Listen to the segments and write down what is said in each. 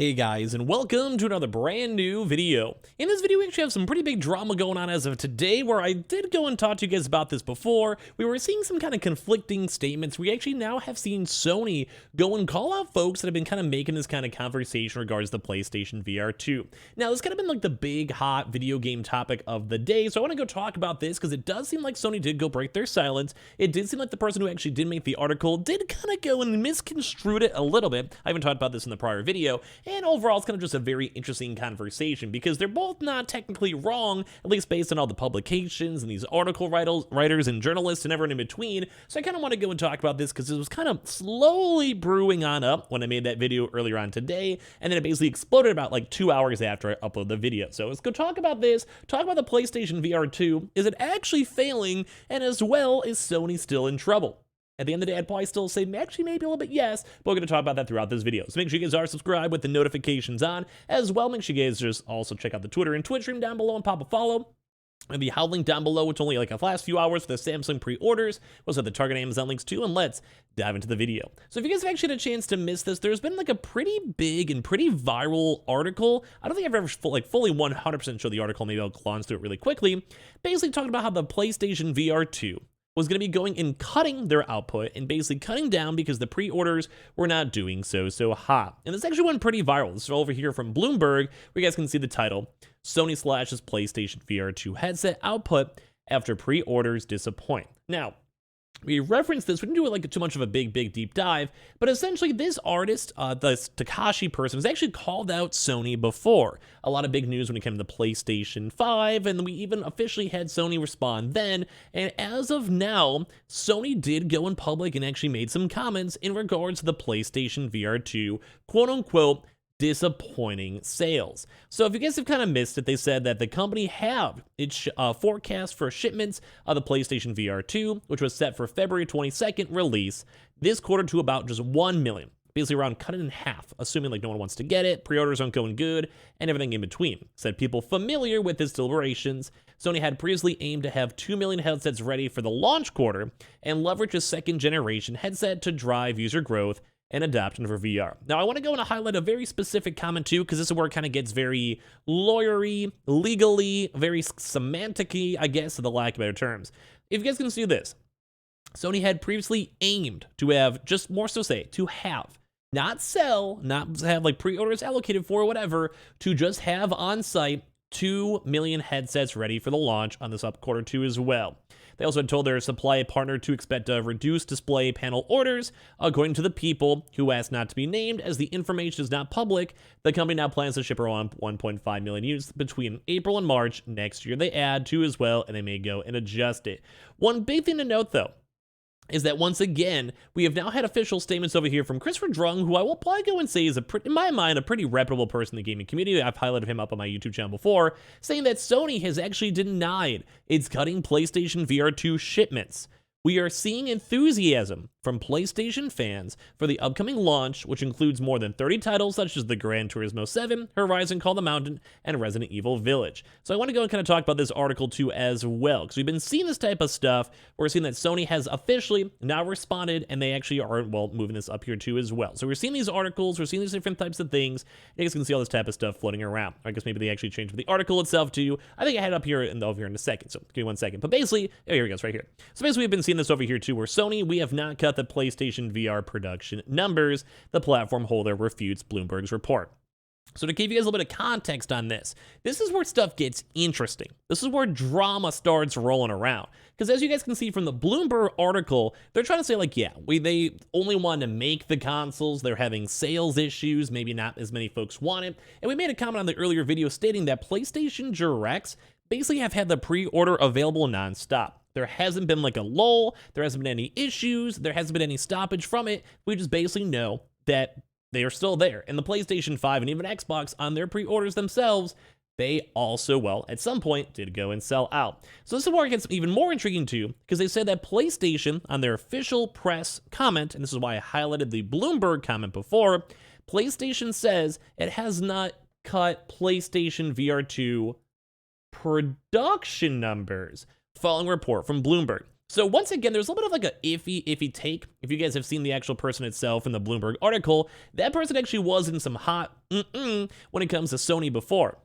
Hey guys, and welcome to another brand new video. In this video, we actually have some pretty big drama going on as of today, where I did go and talk to you guys about this before. We were seeing some kind of conflicting statements. We actually now have seen Sony go and call out folks that have been kind of making this kind of conversation in regards to the PlayStation VR2. Now, this kind of been like the big hot video game topic of the day, so I want to go talk about this because it does seem like Sony did go break their silence. It did seem like the person who actually did make the article did kind of go and misconstrued it a little bit. I haven't talked about this in the prior video. And overall, it's kind of just a very interesting conversation because they're both not technically wrong, at least based on all the publications and these article writers and journalists and everyone in between. So I kind of want to go and talk about this because it was kind of slowly brewing on up when I made that video earlier on today, and then it basically exploded about like 2 hours after I uploaded the video. So let's go talk about this, talk about the PlayStation VR2. Is it actually failing? And as well, is Sony still in trouble? At the end of the day, I'd probably still say actually maybe a little bit yes, but we're going to talk about that throughout this video. So make sure you guys are subscribed with the notifications on. As well, make sure you guys just also check out the Twitter and Twitch stream down below and pop a follow. And the How link down below, which only like the last few hours for the Samsung pre-orders. We'll have the Target Amazon links too, and let's dive into the video. So if you guys have actually had a chance to miss this, there's been like a pretty big and pretty viral article. I don't think I've ever fully 100% showed the article. Maybe I'll glance through it really quickly. Basically talking about how the PlayStation VR2 was going to be going and cutting their output and basically cutting down because the pre-orders were not doing so hot. And this actually went pretty viral. This is over here from Bloomberg, where you guys can see the title, Sony slashes PlayStation VR2 headset output after pre-orders disappoint. Now, we referenced this, we didn't do it like too much of a big deep dive, but essentially this artist, this Takashi person, has actually called out Sony before. A lot of big news when it came to the PlayStation 5, and we even officially had Sony respond then, and as of now, Sony did go in public and actually made some comments in regards to the PlayStation VR2, quote-unquote, disappointing sales. So if you guys have kind of missed it, they said that the company had its forecast for shipments of the PlayStation VR2, which was set for February 22nd release this quarter to about just 1 million. Basically around cut it in half, assuming like no one wants to get it, pre-orders aren't going good, and everything in between. Said people familiar with his deliberations, Sony had previously aimed to have 2 million headsets ready for the launch quarter and leverage a second generation headset to drive user growth and adoption for VR. Now, I want to go and highlight a very specific comment too, because this is where it kind of gets very lawyery, legally, very semantic-y, I guess, for the lack of better terms. If you guys can see this, Sony had previously aimed to have, just more so say, to have, not sell, not have like pre-orders allocated for or whatever, to just have on site 2 million headsets ready for the launch on this up quarter two as well. They also had told their supply partner to expect reduced display panel orders. According to the people who asked not to be named, as the information is not public, the company now plans to ship around 1.5 million units between April and March next year. They add to as well, and they may go and adjust it. One big thing to note though, is that once again, we have now had official statements over here from Christopher Drung, who I will probably go and say is, in my mind, a pretty reputable person in the gaming community. I've highlighted him up on my YouTube channel before, saying that Sony has actually denied it's cutting PlayStation VR2 shipments. We are seeing enthusiasm from PlayStation fans for the upcoming launch, which includes more than 30 titles such as the Gran Turismo 7, Horizon Call the Mountain, and Resident Evil Village. So I want to go and kind of talk about this article too as well, because we've been seeing this type of stuff. We're seeing that Sony has officially now responded, and they actually are, well, moving this up here too as well. So we're seeing these articles, we're seeing these different types of things. You guys can see all this type of stuff floating around. I guess maybe they actually changed the article itself too. I think I had it up here and over here in a second, so give me 1 second. But basically, oh, here we go, it's right here. So basically, we've been seeing this over here too, where Sony, we have not cut the PlayStation VR production numbers. The platform holder refutes Bloomberg's report. So to give you guys a little bit of context on this is where stuff gets interesting. This is where drama starts rolling around. Because as you guys can see from the Bloomberg article, they're trying to say like, yeah, they only wanted to make the consoles. They're having sales issues. Maybe not as many folks want it. And we made a comment on the earlier video stating that PlayStation Directs basically have had the pre-order available nonstop. There hasn't been like a lull, there hasn't been any issues, there hasn't been any stoppage from it. We just basically know that they are still there. And the PlayStation 5 and even Xbox on their pre-orders themselves, they also, well, at some point did go and sell out. So this is where it gets even more intriguing too, because they said that PlayStation on their official press comment, and this is why I highlighted the Bloomberg comment before, PlayStation says it has not cut PlayStation VR2 production numbers, following a report from Bloomberg. So once again, there's a little bit of like a iffy take. If you guys have seen the actual person itself in the Bloomberg article, that person actually was in some hot when it comes to Sony before.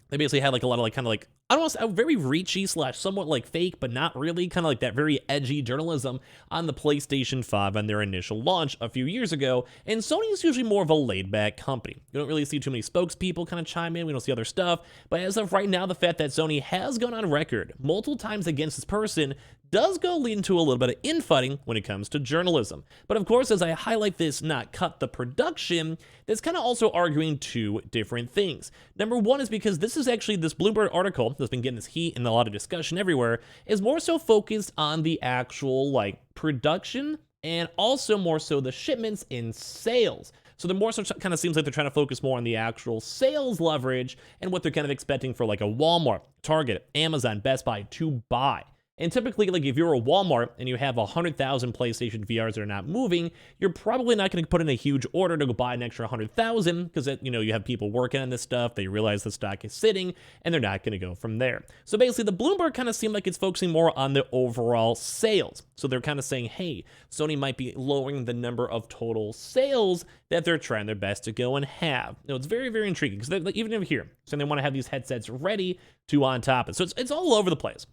They basically had like a lot of like kind of like, I don't want to say very reachy / somewhat like fake, but not really, kind of like that very edgy journalism on the PlayStation 5 on their initial launch a few years ago. And Sony is usually more of a laid back company. You don't really see too many spokespeople kind of chime in. We don't see other stuff. But as of right now, the fact that Sony has gone on record multiple times against this person does go lead into a little bit of infighting when it comes to journalism. But of course, as I highlight this, not cut the production, that's kind of also arguing two different things. Number one is because this is actually, this Bloomberg article that's been getting this heat and a lot of discussion everywhere, is more so focused on the actual like production and also more so the shipments in sales. So the more so kind of seems like they're trying to focus more on the actual sales leverage and what they're kind of expecting for like a Walmart, Target, Amazon, Best Buy to buy. And typically, like if you're a Walmart and you have 100,000 PlayStation VRs that are not moving, you're probably not going to put in a huge order to go buy an extra 100,000 because you have people working on this stuff. They realize the stock is sitting, and they're not going to go from there. So basically, the Bloomberg kind of seemed like it's focusing more on the overall sales. So they're kind of saying, hey, Sony might be lowering the number of total sales that they're trying their best to go and have. It's very, very intriguing because even over here, so they want to have these headsets ready to on top of it. So it's all over the place.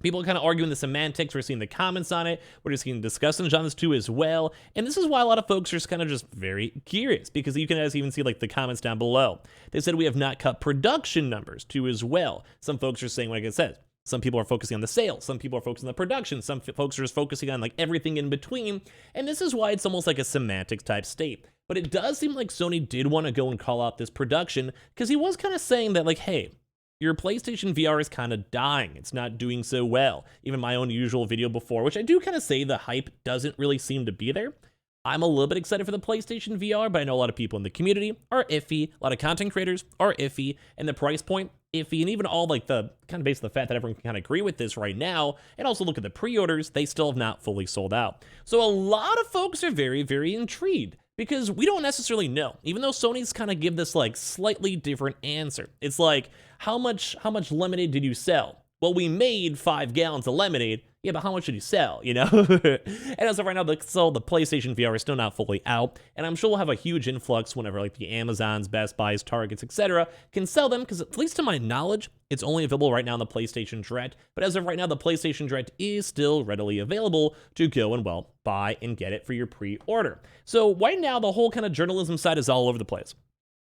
People are kind of arguing the semantics. We're seeing the comments on it. We're just seeing discussions on this too as well. And this is why a lot of folks are just kind of just very curious, because you can even see like the comments down below. They said we have not cut production numbers too as well. Some folks are saying, like I said, some people are focusing on the sales. Some people are focusing on the production. Some folks are just focusing on like everything in between. And this is why it's almost like a semantics type state. But it does seem like Sony did want to go and call out this production, because he was kind of saying that like, hey, your PlayStation VR is kind of dying. It's not doing so well. Even my own usual video before, which I do kind of say the hype doesn't really seem to be there. I'm a little bit excited for the PlayStation VR, but I know a lot of people in the community are iffy. A lot of content creators are iffy, and the price point, iffy, and even all like the kind of based on the fact that everyone can kind of agree with this right now, and also look at the pre-orders, they still have not fully sold out. So a lot of folks are very, very intrigued, because we don't necessarily know, even though Sony's kind of give this like slightly different answer. It's like, how much lemonade did you sell? Well, we made 5 gallons of lemonade. Yeah, but how much did you sell, And as of right now, the PlayStation VR is still not fully out, and I'm sure we'll have a huge influx whenever like the Amazons, Best Buys, Targets, etc. can sell them, because at least to my knowledge, it's only available right now on the PlayStation Direct. But as of right now, the PlayStation Direct is still readily available to go and, well, buy and get it for your pre-order. So right now, the whole kind of journalism side is all over the place.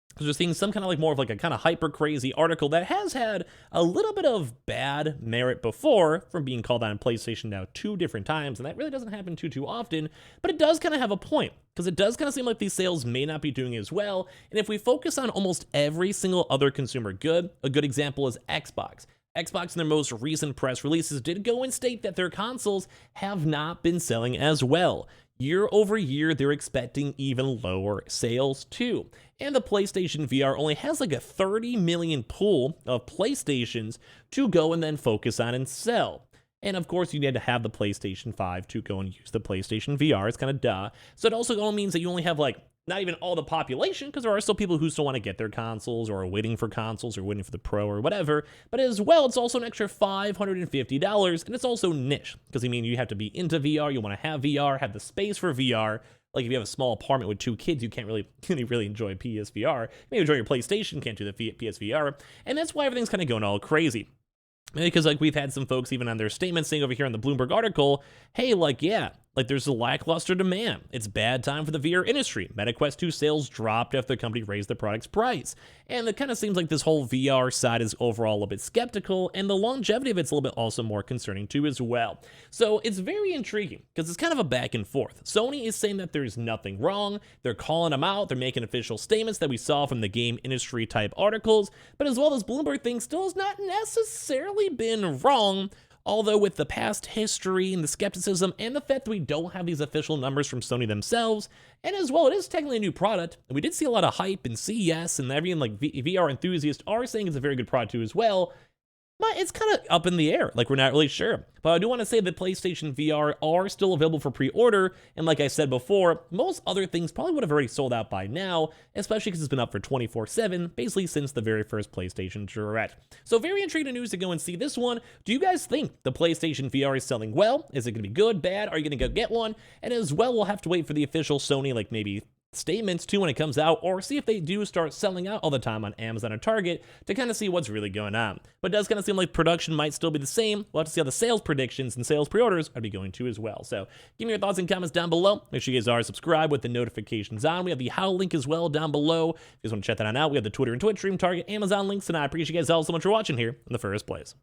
Because we're seeing some kind of like more of like a kind of hyper crazy article that has had a little bit of bad merit before from being called on PlayStation now 2 different times, and that really doesn't happen too often, but it does kind of have a point, because it does kind of seem like these sales may not be doing as well. And if we focus on almost every single other consumer good, a good example is Xbox. Xbox in their most recent press releases did go and state that their consoles have not been selling as well. Year over year, they're expecting even lower sales too. And the PlayStation VR only has like a 30 million pool of PlayStations to go and then focus on and sell. And of course, you need to have the PlayStation 5 to go and use the PlayStation VR. It's kind of duh. So it also only means that you only have like not even all the population, because there are still people who still want to get their consoles or are waiting for consoles or waiting for the Pro or whatever. But as well, it's also an extra $550, and it's also niche, because I mean, you have to be into VR, you want to have VR, have the space for VR. Like if you have a small apartment with 2 kids, you can't really enjoy PSVR. Maybe enjoy your PlayStation, can't do the PSVR. And that's why everything's kind of going all crazy. Because like we've had some folks even on their statements saying over here in the Bloomberg article, hey, like, yeah, like there's a lackluster demand. It's bad time for the VR industry. MetaQuest 2 sales dropped after the company raised the product's price. And it kind of seems like this whole VR side is overall a bit skeptical, and the longevity of it's a little bit also more concerning too as well. So it's very intriguing, because it's kind of a back and forth. Sony is saying that there's nothing wrong. They're calling them out. They're making official statements that we saw from the game industry type articles. But as well, as Bloomberg thing still has not necessarily been wrong. Although with the past history and the skepticism and the fact that we don't have these official numbers from Sony themselves, and as well, it is technically a new product, and we did see a lot of hype and CES, and everyone like VR enthusiasts are saying it's a very good product too as well. But it's kind of up in the air, like we're not really sure. But I do want to say that PlayStation VR are still available for pre-order, and like I said before, most other things probably would have already sold out by now, especially because it's been up for 24/7, basically since the very first PlayStation Direct. So very intriguing news to go and see this one. Do you guys think the PlayStation VR is selling well? Is it going to be good, bad? Are you going to go get one? And as well, we'll have to wait for the official Sony, like maybe statements too when it comes out, or see if they do start selling out all the time on Amazon or Target to kind of see what's really going on. But it does kind of seem like production might still be the same. We'll have to see how the sales predictions and sales pre-orders are be going to as well. So give me your thoughts and comments down below. Make sure you guys are subscribed with the notifications on. We have the How link as well down below. If you guys want to check that out, we have the Twitter and Twitch stream, Target, Amazon links, and I appreciate you guys all so much for watching here in the first place.